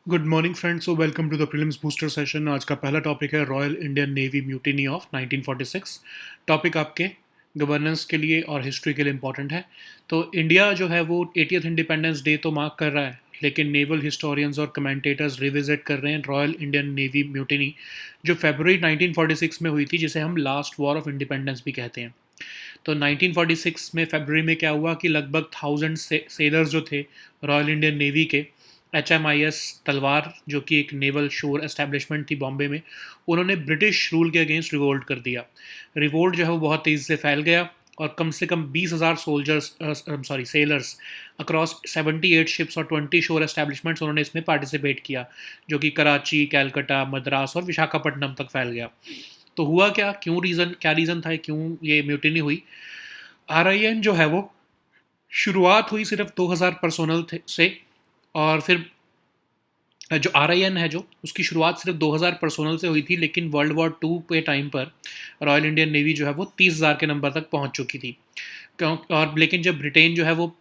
Good morning friends, so welcome to the prelims booster session. आज का पहला topic है Royal Indian Navy mutiny of 1946। Topic आपके governance के लिए और हिस्ट्री के लिए इंपॉर्टेंट है। तो इंडिया जो है वो 80th इंडिपेंडेंस डे तो मार्क कर रहा है, लेकिन नेवल हिस्टोरियंस और कमेंटेटर्स रिविजिट कर रहे हैं रॉयल इंडियन नेवी म्यूटिनी जो फरवरी 1946 में हुई थी, जिसे हम लास्ट वॉर ऑफ इंडिपेंडेंस भी कहते हैं। तो 1946 में फरवरी में क्या हुआ कि लगभग 1000 सेलर्स जो थे रॉयल इंडियन नेवी के, HMIS तलवार जो कि एक नेवल शोर एस्टेब्लिशमेंट थी बॉम्बे में, उन्होंने ब्रिटिश रूल के अगेंस्ट रिवोल्ट कर दिया। रिवोल्ट जो है वो बहुत तेज़ी से फैल गया और कम से कम 20,000 सेलर्स अक्रॉस 78 शिप्स और 20 शोर एस्टेब्लिशमेंट्स उन्होंने इसमें पार्टिसिपेट किया, जो कि कराची, कैलकाटा, मद्रास और विशाखापट्टनम तक फैल गया। तो हुआ क्या, क्या रीज़न था, क्यों ये म्यूटिनी हुई? RIN जो है वो शुरुआत हुई सिर्फ 2000 पर्सोनल से, और फिर जो RIN है जो उसकी शुरुआत सिर्फ 2000 पर्सोनल से हुई थी, लेकिन वर्ल्ड वॉर 2 के टाइम पर रॉयल इंडियन नेवी जो है वो 30,000 के नंबर तक पहुंच चुकी थी। क्यों? और लेकिन जब ब्रिटेन जो है वो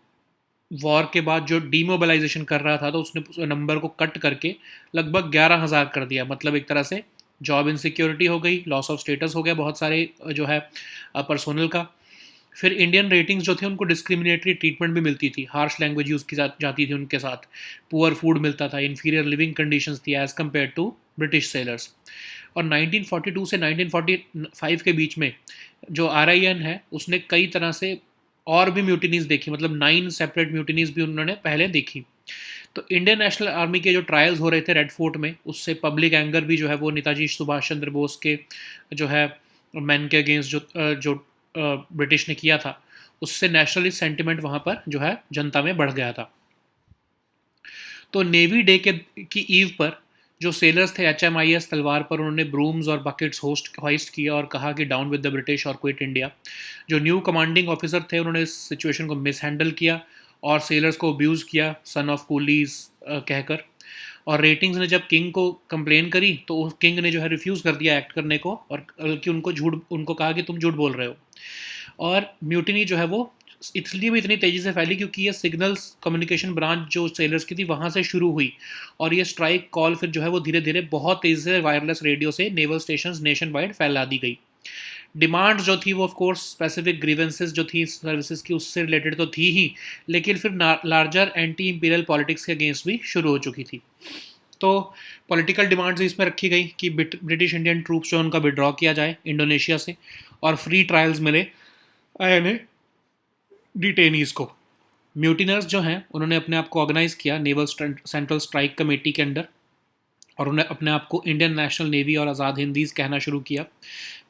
वॉर के बाद जो डीमोबिलाइजेशन कर रहा था, तो उसने उस नंबर को कट करके लगभग 11,000 कर दिया। मतलब एक तरह से जॉब इनसिक्योरिटी हो गई, लॉस ऑफ स्टेटस हो गया बहुत सारे जो है पर्सोनल का। फिर इंडियन रेटिंग्स जो थे उनको डिस्क्रिमिनेटरी ट्रीटमेंट भी मिलती थी, हार्श लैंग्वेज यूज़ की जाती थी उनके साथ, पुअर फूड मिलता था, इन्फीरियर लिविंग कंडीशंस थी as compare to British sailors. और 1942 से 1945 के बीच में जो RIN है उसने कई तरह से और भी म्यूटिनीज़ देखी, मतलब 9 सेपरेट म्यूटिनीज़ भी उन्होंने पहले देखी। तो इंडियन नेशनल आर्मी के जो ट्रायल्स हो रहे थे रेड फोर्ट में, उससे पब्लिक एंगर भी जो है वो नेताजी सुभाष चंद्र बोस के जो है मैन के अगेंस्ट जो ब्रिटिश ने किया था, उससे नेशनलिस्ट सेंटिमेंट वहाँ पर जो है जनता में बढ़ गया था। तो नेवी डे के की ईव पर जो सेलर्स थे HMIS तलवार पर, उन्होंने ब्रूम्स और बकेट्स होइस्ट किया और कहा कि डाउन विद द ब्रिटिश और क्विट इंडिया। जो न्यू कमांडिंग ऑफिसर थे उन्होंने इस सिचुएशन को मिस हैंडल किया और सेलर्स को अब्यूज़ किया, सन ऑफ कूलीज कहकर। और रेटिंग्स ने जब किंग को कंप्लेन करी तो किंग ने जो है रिफ्यूज़ कर दिया एक्ट करने को, और बल्कि उनको कहा कि तुम झूठ बोल रहे हो। और म्यूटिनी जो है वो इसलिए भी इतनी तेज़ी से फैली क्योंकि ये सिग्नल्स कम्युनिकेशन ब्रांच जो सेलर्स की थी वहाँ से शुरू हुई, और ये स्ट्राइक कॉल फिर जो है वो धीरे धीरे बहुत तेज़ी से वायरलेस रेडियो से नेवल स्टेशन नेशन वाइड फैला दी गई। डिमांड जो थी वो ऑफ कोर्स स्पेसिफिक ग्रीवेंसेस जो थी सर्विसेज की उससे रिलेटेड तो थी ही, लेकिन फिर लार्जर एंटी इंपीरियल पॉलिटिक्स के अगेंस्ट भी शुरू हो चुकी थी। तो पॉलिटिकल डिमांड्स इसमें रखी गई कि ब्रिटिश इंडियन ट्रूप्स जो उनका विड्रॉ किया जाए इंडोनेशिया से, और फ्री ट्रायल्स मिले यानी डिटेनीज़ को। म्यूटिनर्स जो हैं उन्होंने अपने आप को ऑर्गेनाइज़ किया नेवल सेंट्रल स्ट्राइक कमेटी के अंडर, और उन्हें अपने आप को इंडियन नेशनल नेवी और आज़ाद हिंदीज़ कहना शुरू किया।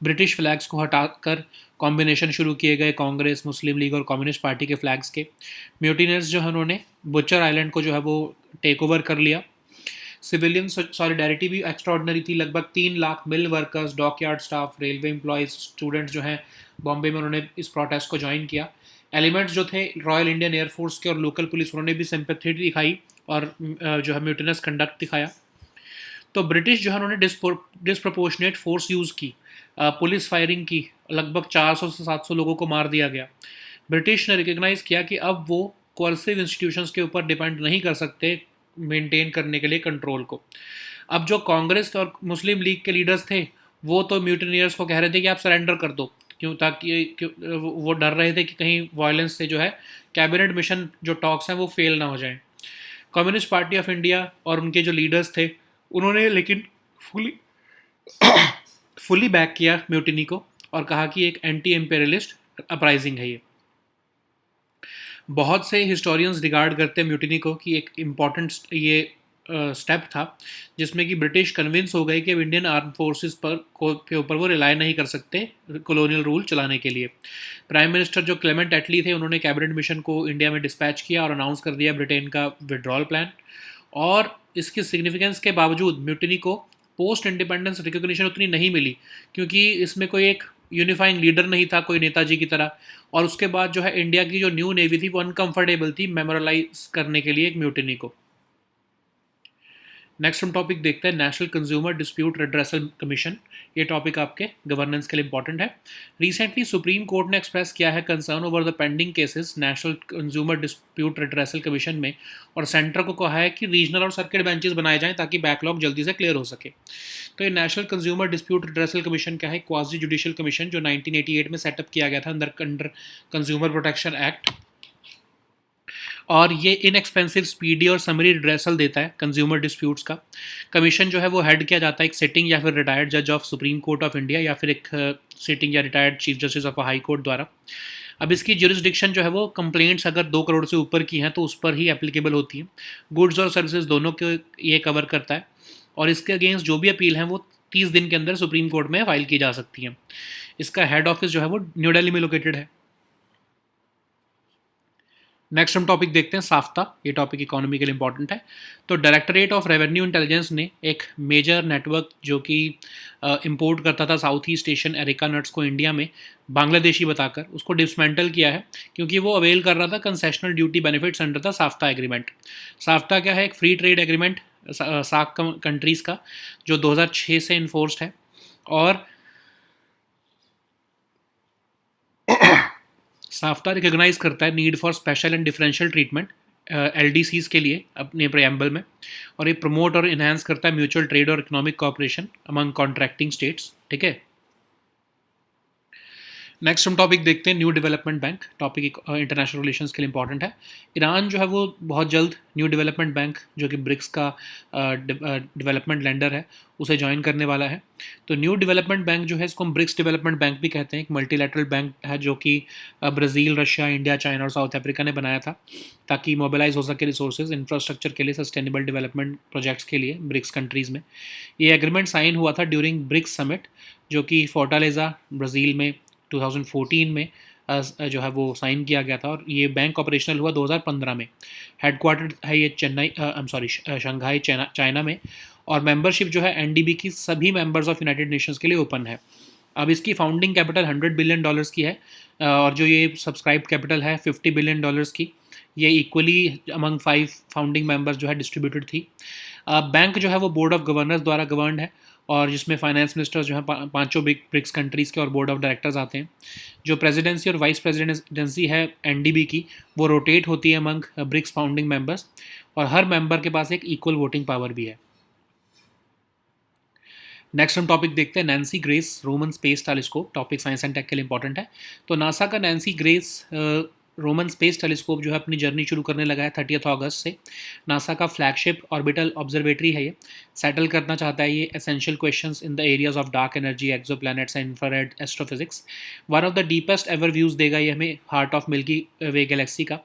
ब्रिटिश फ्लैग्स को हटाकर कॉम्बिनेशन शुरू किए गए कांग्रेस, मुस्लिम लीग और कम्युनिस्ट पार्टी के फ्लैग्स के। म्यूटिनर्स जो है उन्होंने बुचर आइलैंड को जो है वो टेक ओवर कर लिया। सिविलियन सॉलिडारिटी भी एक्स्ट्रॉर्डनरी थी। लगभग 3 लाख मिल workers, dockyard staff, railway employees, students जो हैं बॉम्बे में, उन्होंने इस प्रोटेस्ट को ज्वाइन किया। एलिमेंट्स जो थे रॉयल इंडियन एयरफोर्स के और लोकल पुलिस, उन्होंने भी सिंपैथी दिखाई और जो है म्यूटिनस कंडक्ट दिखाया। तो ब्रिटिश जो है उन्होंने डिसप्रपोर्शनेट फोर्स यूज़ की, पुलिस फायरिंग की, लगभग 400 से 700 लोगों को मार दिया गया। ब्रिटिश ने रिकग्नाइज़ किया कि अब वो कोर्सिव इंस्टीट्यूशंस के ऊपर डिपेंड नहीं कर सकते मेंटेन करने के लिए कंट्रोल को। अब जो कांग्रेस और मुस्लिम लीग के लीडर्स थे वो तो म्यूटिनियर्स को कह रहे थे कि आप सरेंडर कर दो, क्यों? वो डर रहे थे कि कहीं वायलेंस से जो है कैबिनेट मिशन जो टॉक्स हैं वो फेल ना हो जाएं। कम्युनिस्ट पार्टी ऑफ इंडिया और उनके जो लीडर्स थे उन्होंने लेकिन फुली फुली बैक किया म्यूटिनी को और कहा कि एक एंटी एम्पेरियलिस्ट अपराइजिंग है ये। बहुत से हिस्टोरियंस रिगार्ड करते हैं म्यूटिनी को कि एक इम्पॉर्टेंट ये स्टेप था जिसमें कि ब्रिटिश कन्विंस हो गए कि अब इंडियन आर्म फोर्सेस के ऊपर वो रिलाई नहीं कर सकते कॉलोनियल रूल चलाने के लिए। प्राइम मिनिस्टर जो क्लेमेंट एटली थे उन्होंने कैबिनेट मिशन को इंडिया में डिस्पैच किया और अनाउंस कर दिया ब्रिटेन का विड्रॉल प्लान। और इसकी सिग्निफिकेंस के बावजूद म्यूटिनी को पोस्ट इंडिपेंडेंस रिकग्निशन उतनी नहीं मिली, क्योंकि इसमें कोई एक यूनिफाइंग लीडर नहीं था कोई नेताजी की तरह। और उसके बाद जो है इंडिया की जो न्यू नेवी थी वो अनकंफर्टेबल थी मेमोरलाइज करने के लिए एक म्यूटिनी को। नेक्स्ट हम टॉपिक देखते हैं national consumer dispute redressal commission. ये टॉपिक आपके गवर्नेंस के लिए इंपॉर्टेंट है। रिसेंटली सुप्रीम कोर्ट ने एक्सप्रेस किया है concern over the pending cases national consumer dispute redressal commission में, और सेंटर को कहा है कि रीजनल और सर्किट बेंचेस बनाए जाएं ताकि बैकलॉग जल्दी से क्लियर हो सके। तो ये national consumer dispute redressal commission क्या है? क्वासी जुडिशियल कमीशन जो 1988 में सेटअप किया गया था अंडर कंज्यूमर प्रोटेक्शन एक्ट, और ये इनएक्सपेंसिव, स्पीडी और समरी रिड्रेसल देता है कंज्यूमर डिस्प्यूट्स का। कमीशन जो है वो हेड किया जाता है एक सिटिंग या फिर रिटायर्ड जज of supreme court of India या फिर एक सिटिंग या retired chief justice of high court द्वारा। अब इसकी जुरिस्डिक्शन जो है वो कंप्लेंट्स अगर 2 करोड़ से ऊपर की हैं तो उस पर ही एप्लीकेबल होती है। गुड्स और सर्विसेज दोनों को ये कवर करता है, और इसके अगेंस्ट जो भी अपील हैं वो 30 दिन के अंदर सुप्रीम कोर्ट में फाइल की जा सकती हैं। इसका हेड ऑफिस जो है वो न्यू दिल्ली में लोकेटेड है। नेक्स्ट हम टॉपिक देखते हैं साफ्ता। ये टॉपिक इकोनॉमी के लिए इंपॉर्टेंट है। तो डायरेक्टरेट ऑफ रेवेन्यू इंटेलिजेंस ने एक मेजर नेटवर्क जो कि इंपोर्ट करता था South East Asian areca nuts को इंडिया में बांग्लादेशी बताकर उसको डिसमेंटल किया है, क्योंकि वो अवेल कर रहा था concessional duty benefits under the SAFTA agreement. SAFTA क्या है? एक free trade agreement SAARC countries का जो 2006 से इन्फोर्स्ड है, और साफ्ता रिकॉग्नाइज करता है need for special and differential treatment LDCs के लिए अपने प्रेम्बल में, और ये प्रमोट और इन्हांस करता है म्यूचुअल ट्रेड और economic cooperation among contracting states. ठीक है। नेक्स्ट हम टॉपिक देखते हैं new development bank. Topic international relations के लिए इंपॉर्टेंट है। ईरान जो है वो बहुत जल्द न्यू डेवलपमेंट बैंक जो कि ब्रिक्स का डेवलपमेंट लेंडर है उसे ज्वाइन करने वाला है। तो न्यू डेवलपमेंट बैंक जो है इसको हम ब्रिक्स डेवलपमेंट बैंक भी कहते हैं। एक मल्टीलैटरल बैंक है जो कि ब्राज़ील, रशिया, इंडिया, चाइना और साउथ अफ्रीका ने बनाया था ताकि मोबिलाइज हो सके रिसोर्सेज इंफ्रास्ट्रक्चर के लिए, सस्टेनेबल डेवलपमेंट प्रोजेक्ट्स के लिए ब्रिक्स कंट्रीज़ में। ये एग्रीमेंट साइन हुआ था ड्यूरिंग ब्रिक्स समिट जो कि फोर्टालेजा ब्राज़ील में 2014 में जो है वो साइन किया गया था, और ये बैंक ऑपरेशनल हुआ 2015 में। हेडक्वार्टर है ये शंघाई चाइना में, और मेंबरशिप जो है NDB की सभी मेंबर्स ऑफ यूनाइटेड नेशंस के लिए ओपन है। अब इसकी फाउंडिंग कैपिटल $100 बिलियन की है, और जो ये सब्सक्राइब कैपिटल है $50 बिलियन की। ये इक्वली अमंग 5 फाउंडिंग मेंबर्स जो है डिस्ट्रीब्यूटेड थी। बैंक जो है वो बोर्ड ऑफ गवर्नर्स द्वारा गवर्नड है, और जिसमें फाइनेंस मिनिस्टर्स जो हैं पांचों ब्रिक्स कंट्रीज़ के और बोर्ड ऑफ डायरेक्टर्स आते हैं। जो प्रेसिडेंसी और वाइस प्रेसिडेंसी है NDB की वो रोटेट होती है अमंग ब्रिक्स फाउंडिंग मेंबर्स, और हर मेंबर के पास एक इक्वल वोटिंग पावर भी है। नेक्स्ट हम टॉपिक देखते हैं Nancy Grace Roman space telescope. Topic science and tech के लिए इंपॉर्टेंट है। तो नासा का Nancy Grace Roman space telescope जो है अपनी जर्नी शुरू करने लगा है 30 अगस्त से। नासा का फ्लैगशिप ऑर्बिटल ऑब्जर्वेटरी है। ये सेटल करना चाहता है ये essential questions in the areas of dark energy, exoplanets and infrared astrophysics. One of the deepest ever views देगा ये हमें heart of milky way Galaxy का।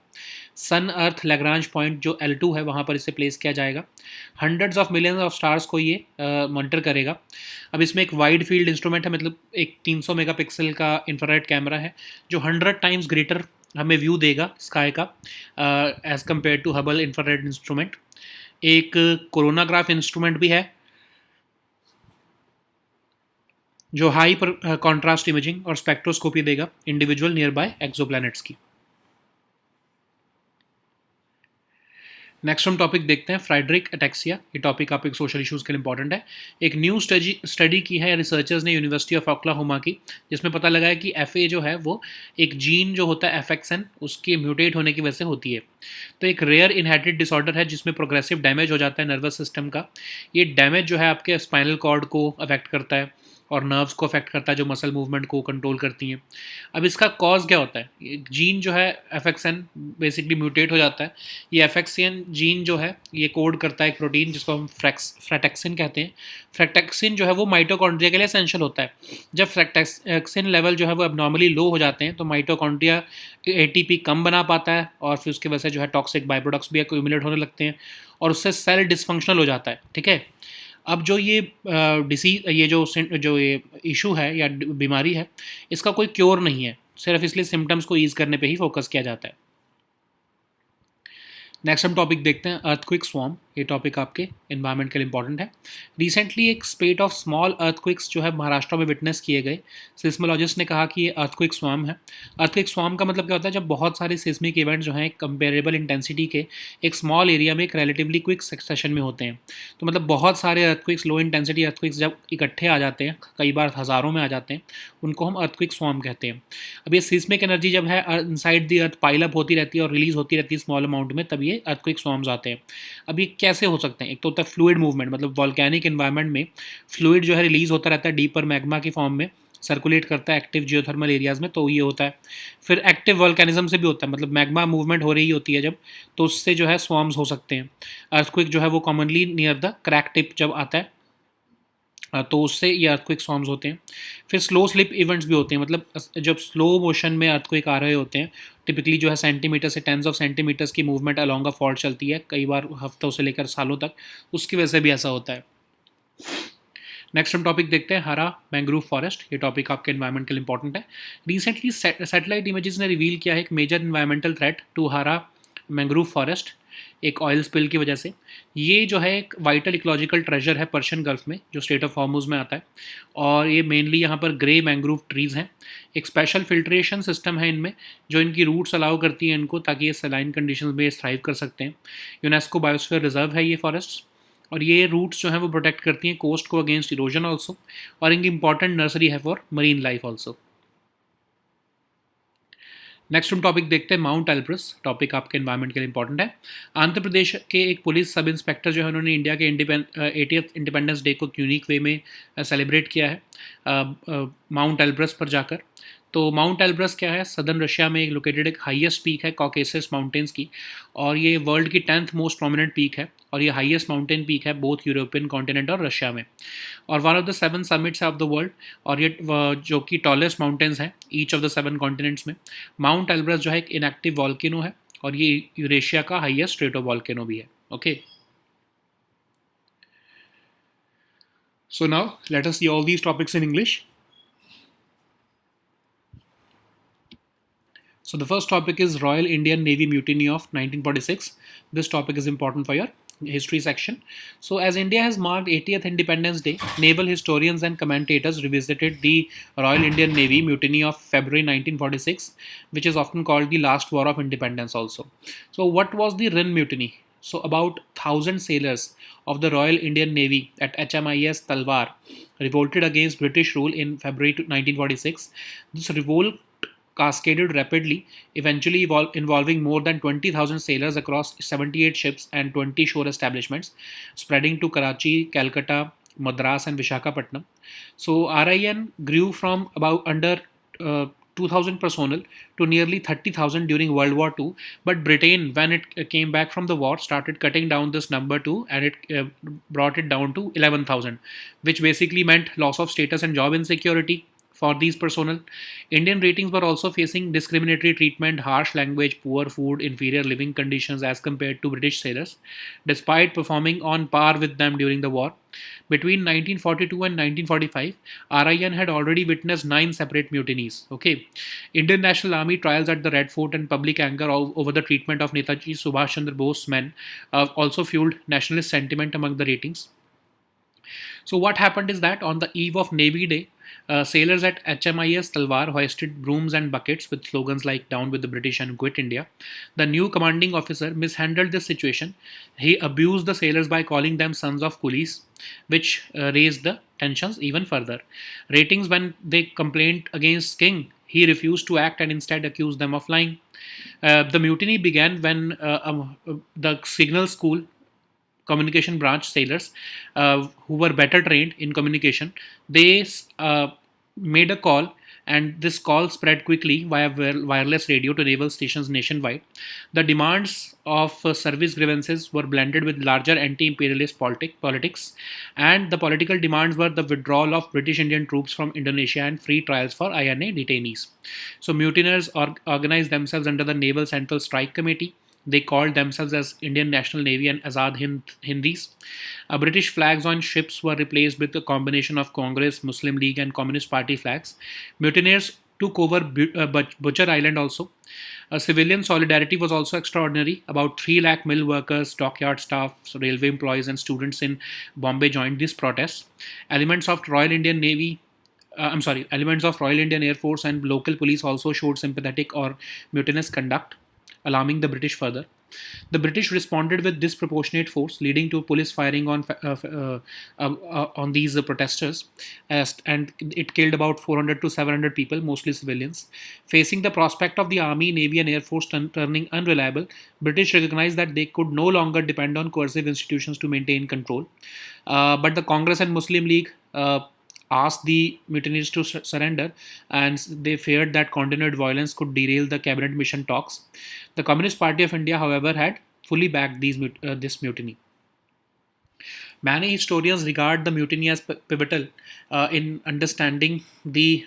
सन अर्थ लैग्रांज पॉइंट जो L2 है वहाँ पर इसे प्लेस किया जाएगा। Hundreds of millions of stars को ये मॉनिटर करेगा। अब इसमें एक वाइड फील्ड इंस्ट्रूमेंट है, मतलब एक 300 मेगापिक्सल का इंफ्रारेड कैमरा है जो 100 टाइम्स ग्रेटर हमें व्यू देगा स्काई का as compare to Hubble infrared instrument. एक कोरोनाग्राफ इंस्ट्रूमेंट भी है जो हाई पर कॉन्ट्रास्ट इमेजिंग और स्पेक्ट्रोस्कोपी देगा इंडिविजुअल नियर बाय एक्सोप्लैनेट्स की। नेक्स्ट हम टॉपिक देखते हैं फ्राइडरिक एटेक्सिया। ये टॉपिक आप एक सोशल इश्यूज़ के लिए इंपॉर्टेंट है। एक न्यू स्टडी की है रिसर्चर्स ने यूनिवर्सिटी ऑफ ओक्लाहोमा की, जिसमें पता लगा है कि FA जो है वो एक जीन जो होता है FXN उसके म्यूटेट होने की वजह से होती है। तो एक रेयर इनहेरिटेड डिसऑर्डर है जिसमें प्रोग्रेसिव डैमेज हो जाता है नर्वस सिस्टम का। ये डैमेज जो है आपके स्पाइनल कॉर्ड को अफेक्ट करता है और नर्व्स को अफेक्ट करता है जो मसल मूवमेंट को कंट्रोल करती हैं। अब इसका कॉज क्या होता है? ये जीन जो है FXN बेसिकली म्यूटेट हो जाता है। ये FXN जीन जो है ये कोड करता है एक प्रोटीन जिसको हम फ्रेटेक्सिन कहते हैं। फ्रेटेक्सिन जो है वो माइटोकॉन्ड्रिया के लिए एसेंशियल होता है। जब फ्रेटेक्सिन लेवल जो है वो एबनॉर्मली लो हो जाते हैं तो माइटोकॉन्ड्रिया ATP कम बना पाता है, और फिर उसकी वजह से जो है टॉक्सिक बाई प्रोडक्ट्स भी एक्यूमुलेट होने लगते हैं, और उससे सेल डिसफंक्शनल हो जाता है। ठीक है। अब जो ये ये जो ये इशू है या बीमारी है इसका कोई क्योर नहीं है, सिर्फ इसलिए सिम्टम्स को ईज करने पे ही फोकस किया जाता है। नेक्स्ट हम टॉपिक देखते हैं अर्थक्विक स्वॉर्म। ये टॉपिक आपके एनवायरनमेंट के लिए इंपॉर्टेंट है। रिसेंटली एक स्पेट ऑफ स्मॉल अर्थक्विक्स जो है महाराष्ट्र में विटनेस किए गए। सिस्मोलॉजिस्ट ने कहा कि ये अर्थक्विक स्वार्म है। अर्थक्विक स्वार्म का मतलब क्या होता है, जब बहुत सारे सिस्मिक इवेंट जो हैं कंपेरेबल इंटेंसिटी के एक स्मॉल एरिया में एक रिलेटिवली क्विक सेक्शन में होते हैं। तो मतलब बहुत सारे अर्थक्विक्स, लो इंटेंसिटी अर्थक्विक्स जब इकट्ठे आ जाते हैं, कई बार हज़ारों में आ जाते हैं, उनको हम अर्थक्विक स्वार्म कहते हैं। अब ये सिस्मिक एनर्जी जब है inside the earth pile up होती रहती है और रिलीज होती रहती है स्मॉल अमाउंट में, तब ये अर्थक्विक स्वार्म्स आते हैं। अब ये कैसे हो सकते हैं? एक तो होता है फ्लूइड मूवमेंट, मतलब वॉल्केनिक एनवायरनमेंट में फ्लूइड जो है रिलीज होता रहता है डीपर मैग्मा की फॉर्म में, सर्कुलेट करता है एक्टिव जियोथर्मल एरियाज में, तो ये होता है। फिर एक्टिव वॉल्केनिज्म से भी होता है, मतलब मैग्मा मूवमेंट हो रही होती है जब, तो उससे जो है स्वार्म्स हो सकते हैं। अर्थक्विक जो है वो commonly near the crack tip जब आता है, तो उससे ये अर्थक्विक स्वार्म्स होते हैं। फिर स्लो स्लिप इवेंट्स भी होते हैं, मतलब जब स्लो मोशन में अर्थक्विक आ रहे होते हैं, टिपिकली जो है सेंटीमीटर से टेंस ऑफ सेंटीमीटर्स की मूवमेंट अलॉन्ग अ फॉल्ट चलती है, कई बार हफ्तों से लेकर सालों तक, उसकी वजह से भी ऐसा होता है। नेक्स्ट हम टॉपिक देखते हैं हरा मैंग्रोव फॉरेस्ट। ये टॉपिक आपके एनवायरनमेंट के लिए इंपॉर्टेंट है। रिसेंटली सैटेलाइट इमेजेस ने रिवील किया है एक मेजर इन्वायरमेंटल थ्रेट टू हरा मैंग्रोव फॉरेस्ट, एक ऑयल स्पिल की वजह से। ये जो है एक वाइटल इकोलॉजिकल ट्रेजर है पर्शियन गल्फ में, जो स्टेट ऑफ हॉर्मुज में आता है, और ये मेनली यहाँ पर ग्रे मैंग्रोव ट्रीज़ हैं। एक स्पेशल फिल्ट्रेशन सिस्टम है इनमें, जो इनकी रूट्स अलाउ करती है इनको, ताकि ये सलाइन कंडीशंस में थ्राइव कर सकते हैं। यूनेस्को बायोस्फीयर रिजर्व है ये फॉरेस्ट, और ये रूट्स जो हैं वो प्रोटेक्ट करती हैं कोस्ट को अगेंस्ट इरोजन ऑल्सो, और इनकी इंपॉर्टेंट नर्सरी है for marine life also. Next हम टॉपिक देखते हैं माउंट एल्ब्रस। टॉपिक आपके एनवायरनमेंट के लिए इंपॉर्टेंट है। आंध्र प्रदेश के एक पुलिस सब इंस्पेक्टर जो है, उन्होंने इंडिया के 80th इंडिपेंडेंस डे को यूनिक वे में सेलिब्रेट किया है माउंट एल्ब्रस पर जाकर। तो माउंट एल्ब्रस क्या है, सदर्न रशिया में एक लोकेटेड एक हाईएस्ट पीक है कॉकेसस माउंटेन्स की, और ये वर्ल्ड की 10th मोस्ट प्रोमिनेंट पीक है, और ये हाईएस्ट माउंटेन पीक है बोथ यूरोपियन कॉन्टिनेंट और रशिया में, और one of the 7 summits of the world, और ये जो कि टॉलेस्ट माउंटेन्स हैं ईच ऑफ द 7 कॉन्टिनेंट्स में। माउंट एल्ब्रस जो है एक इनएक्टिव वॉल्केनो है, और ये यूरेशिया का हाईएस्ट स्ट्रेटो वॉल्केनो भी है। Okay, so now let us see all these topics in English. So the first topic is Royal Indian Navy Mutiny of 1946. This topic is important for your history section. So as India has marked 80th Independence Day, naval historians and commentators revisited the Royal Indian Navy Mutiny of February 1946, which is often called the last war of independence also. So what was the Rin Mutiny? So about 1,000 sailors of the Royal Indian Navy at HMIS Talwar revolted against British rule in February 1946. This revolt cascaded rapidly, eventually involving more than 20,000 sailors across 78 ships and 20 shore establishments, spreading to Karachi, Calcutta, Madras, and Vishakhapatnam. So RIN grew from about under 2,000 personnel to nearly 30,000 during World War II. But Britain, when it came back from the war, started cutting down this number too, and it brought it down to 11,000, which basically meant loss of status and job insecurity for these personnel. Indian ratings were also facing discriminatory treatment, harsh language, poor food, inferior living conditions as compared to British sailors, despite performing on par with them during the war. Between 1942 and 1945, RIN had already witnessed 9 separate mutinies. Okay, Indian National Army trials at the Red Fort and public anger over the treatment of Netaji Subhash Chandra Bose's men also fueled nationalist sentiment among the ratings. So what happened is that on the eve of Navy Day, sailors at HMIS Talwar hoisted brooms and buckets with slogans like "Down with the British" and "Quit India." The new commanding officer mishandled this situation. He abused the sailors by calling them sons of coolies, which raised the tensions even further. Ratings when they complained against King, he refused to act and instead accused them of lying. The mutiny began when the signal school communication branch sailors who were better trained in communication, they made a call, and this call spread quickly via wireless radio to naval stations nationwide. The demands of service grievances were blended with larger anti-imperialist politics, and the political demands were the withdrawal of British Indian troops from Indonesia and free trials for INA detainees. So mutineers organized themselves under the Naval Central Strike Committee. They called themselves as Indian National Navy and Azad Hindis. British flags on ships were replaced with a combination of Congress, Muslim League, and Communist Party flags. Mutineers took over Butcher Island also. Civilian solidarity was also extraordinary. About 3 lakh mill workers, dockyard staff, railway employees, and students in Bombay joined these protests. Elements of Royal Indian Navy Elements of Royal Indian Air Force and local police also showed sympathetic or mutinous conduct, alarming the British further. The British responded with disproportionate force, leading to police firing on these protesters, and it killed about 400 to 700 people, mostly civilians. Facing the prospect of the army, navy, and air force turning unreliable, British recognized that they could no longer depend on coercive institutions to maintain control. But the Congress and Muslim League asked the mutineers to surrender, and they feared that continued violence could derail the cabinet mission talks. The Communist Party of India, however, had fully backed this mutiny. Many historians regard the mutiny as pivotal in understanding the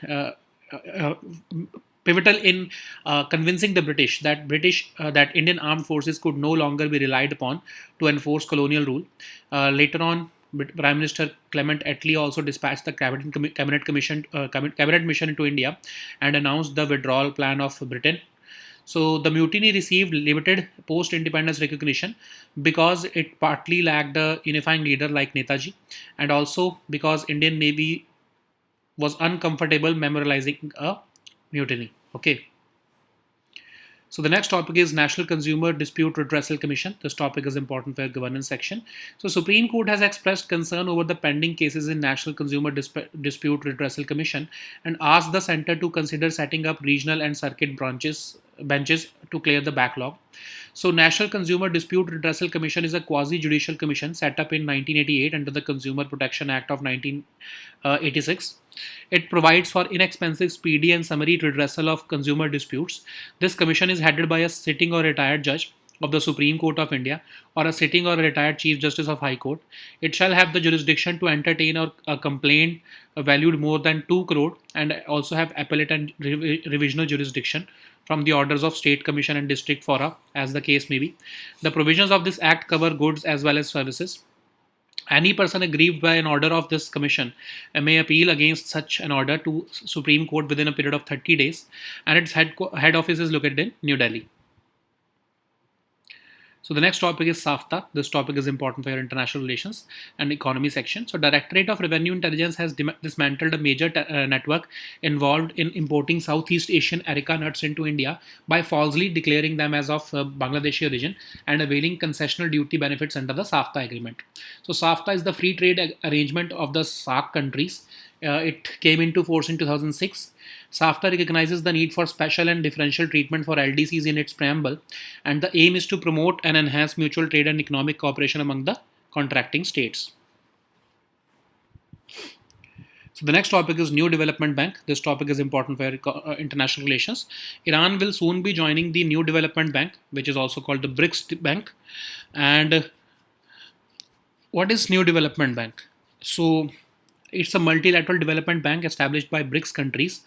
pivotal in convincing the British that Indian armed forces could no longer be relied upon to enforce colonial rule. Later on, Prime Minister Clement Attlee also dispatched the cabinet mission into India and announced the withdrawal plan of Britain. So the mutiny received limited post-independence recognition because it partly lacked a unifying leader like Netaji, and also because Indian Navy was uncomfortable memorializing a mutiny. Okay. So the next topic is National Consumer Dispute Redressal Commission. This topic is important for governance section. So Supreme Court has expressed concern over the pending cases in National Consumer Dispute Redressal Commission and asked the centre to consider setting up regional and circuit benches to clear the backlog. So National Consumer Dispute Redressal Commission is a quasi-judicial commission set up in 1988 under the Consumer Protection Act of 1986. It provides for inexpensive, speedy, and summary redressal of consumer disputes. This commission is headed by a sitting or retired judge of the Supreme Court of India or a sitting or retired Chief Justice of High Court. It shall have the jurisdiction to entertain a complaint valued more than 2 crore and also have appellate and revisional jurisdiction from the orders of State Commission and District Fora, as the case may be. The provisions of this Act cover goods as well as services. Any person aggrieved by an order of this commission may appeal against such an order to Supreme Court within a period of 30 days, and its head office is located in New Delhi. So the next topic is SAFTA. This topic is important for your international relations and economy section. So Directorate of Revenue Intelligence has dismantled a major network involved in importing Southeast Asian areca nuts into India by falsely declaring them as of Bangladeshi origin and availing concessional duty benefits under the SAFTA agreement. So SAFTA is the free trade arrangement of the SAARC countries. It came into force in 2006. SAFTA recognizes the need for special and differential treatment for LDCs in its preamble, and the aim is to promote and enhance mutual trade and economic cooperation among the contracting states. So the next topic is New Development Bank. This topic is important for international relations. Iran will soon be joining the New Development Bank, which is also called the BRICS Bank. And what is New Development Bank? So it's a multilateral development bank established by BRICS countries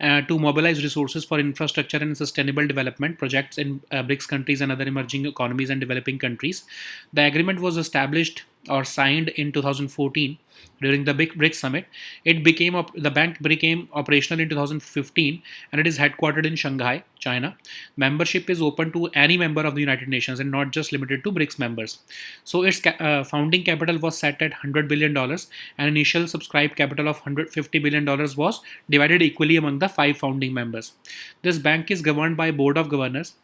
to mobilize resources for infrastructure and sustainable development projects in BRICS countries and other emerging economies and developing countries. The agreement was established or signed in 2014 during the BRICS summit. The bank became operational in 2015, and it is headquartered in Shanghai, China. Membership is open to any member of the United Nations and not just limited to BRICS members. So its founding capital was set at $100 billion, and initial subscribed capital of $150 billion was divided equally among the 5 founding members. This bank is governed by a board of governors,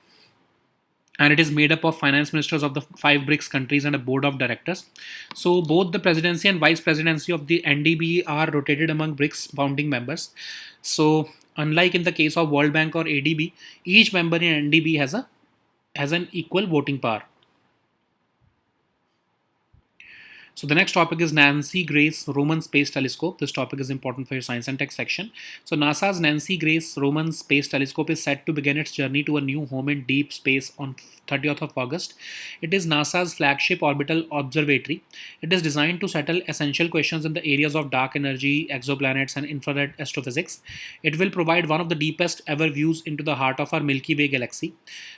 and it is made up of finance ministers of the 5 BRICS countries and a board of directors. So both the presidency and vice presidency of the NDB are rotated among BRICS founding members. So unlike in the case of World Bank or ADB, each member in NDB has an equal voting power. So the next topic is Nancy Grace Roman Space Telescope. This topic is important for your science and tech section. So NASA's Nancy Grace Roman Space Telescope is set to begin its journey to a new home in deep space on 30th of August. It is NASA's flagship orbital observatory. It is designed to settle essential questions in the areas of dark energy, exoplanets, and infrared astrophysics. It will provide one of the deepest ever views into the heart of our Milky Way galaxy.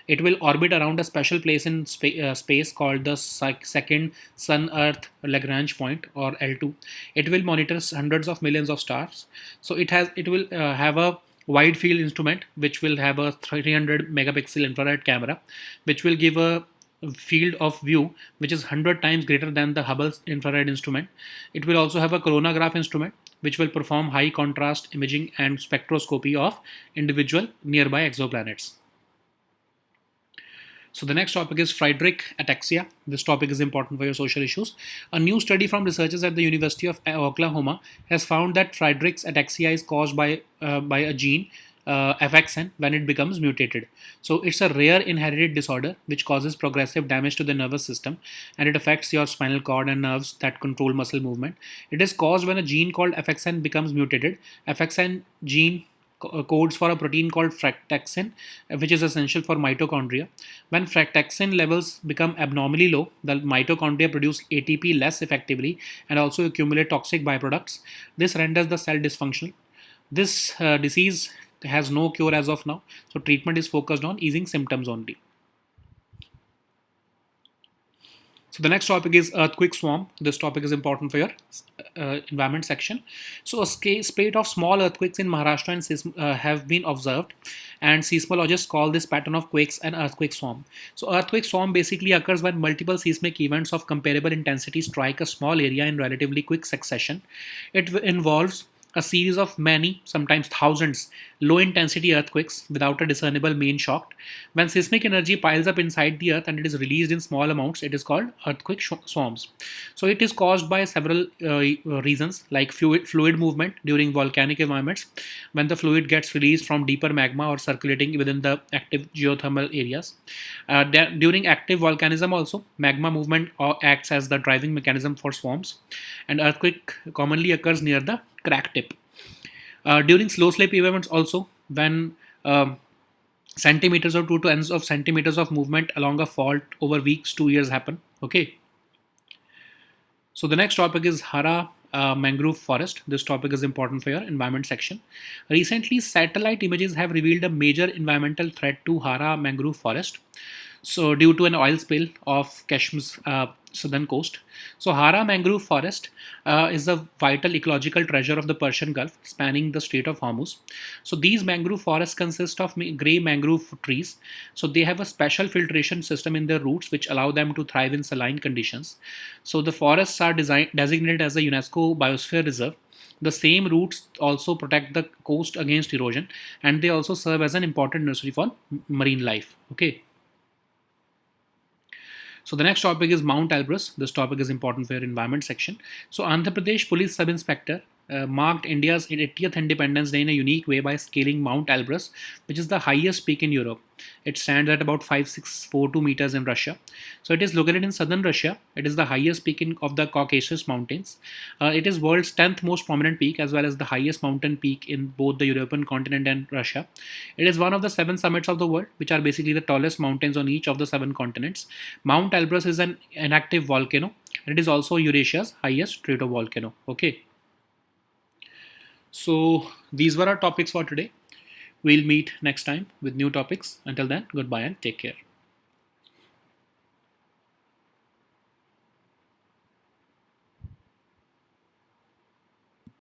It will orbit around a special place in space called the second Sun-Earth Lagrange point, or L2. It will monitor hundreds of millions of stars. So it will have a wide field instrument which will have a 300 megapixel infrared camera, which will give a field of view which is 100 times greater than the Hubble's infrared instrument. It will also have a coronagraph instrument which will perform high contrast imaging and spectroscopy of individual nearby exoplanets. So the next topic is Friedreich ataxia. This topic is important for your social issues. A new study from researchers at the University of Oklahoma has found that Friedreich's ataxia is caused by a gene, FXN, when it becomes mutated. So it's a rare inherited disorder which causes progressive damage to the nervous system, and it affects your spinal cord and nerves that control muscle movement. It is caused when a gene called FXN becomes mutated. FXN gene codes for a protein called frataxin, which is essential for mitochondria. When frataxin levels become abnormally low, the mitochondria produce ATP less effectively and also accumulate toxic byproducts. This renders the cell dysfunctional. This disease has no cure as of now, so treatment is focused on easing symptoms only. So the next topic is earthquake swarm. This topic is important for your environment section. So a spate of small earthquakes in Maharashtra and have been observed, and seismologists call this pattern of quakes an earthquake swarm. So earthquake swarm basically occurs when multiple seismic events of comparable intensity strike a small area in relatively quick succession. It involves a series of many, sometimes thousands, low intensity earthquakes without a discernible main shock. When seismic energy piles up inside the earth and it is released in small amounts, it is called earthquake swarms. So it is caused by several reasons, like fluid movement during volcanic environments, when the fluid gets released from deeper magma or circulating within the active geothermal areas. During active volcanism also, magma movement acts as the driving mechanism for swarms, and earthquake commonly occurs near the crack tip. During slow slip events also, when centimeters or 2 to n of centimeters of movement along a fault over weeks to years happen. Okay. So the next topic is Hara mangrove forest. This topic is important for your environment section. Recently, satellite images have revealed a major environmental threat to Hara mangrove forest. So due to an oil spill of Kashmir's southern coast. So Hara mangrove forest is a vital ecological treasure of the Persian Gulf, spanning the Strait of Hormuz. So these mangrove forests consist of grey mangrove trees. So they have a special filtration system in their roots which allow them to thrive in saline conditions. So the forests are designated as a UNESCO Biosphere Reserve. The same roots also protect the coast against erosion, and they also serve as an important nursery for marine life. Okay. So the next topic is Mount Elbrus. This topic is important for your environment section. So Andhra Pradesh Police Sub Inspector marked India's 80th Independence Day in a unique way by scaling Mount Elbrus, which is the highest peak in Europe. It stands at about 5642 meters in Russia. So it is located in southern Russia. It is the highest peak of the Caucasus Mountains. It is world's 10th most prominent peak, as well as the highest mountain peak in both the European continent and Russia. It is one of the 7 summits of the world, which are basically the tallest mountains on each of the 7 continents. Mount Elbrus is an inactive volcano. It is also Eurasia's highest stratovolcano. Okay. So these were our topics for today. We'll meet next time with new topics. Until then, goodbye and take care.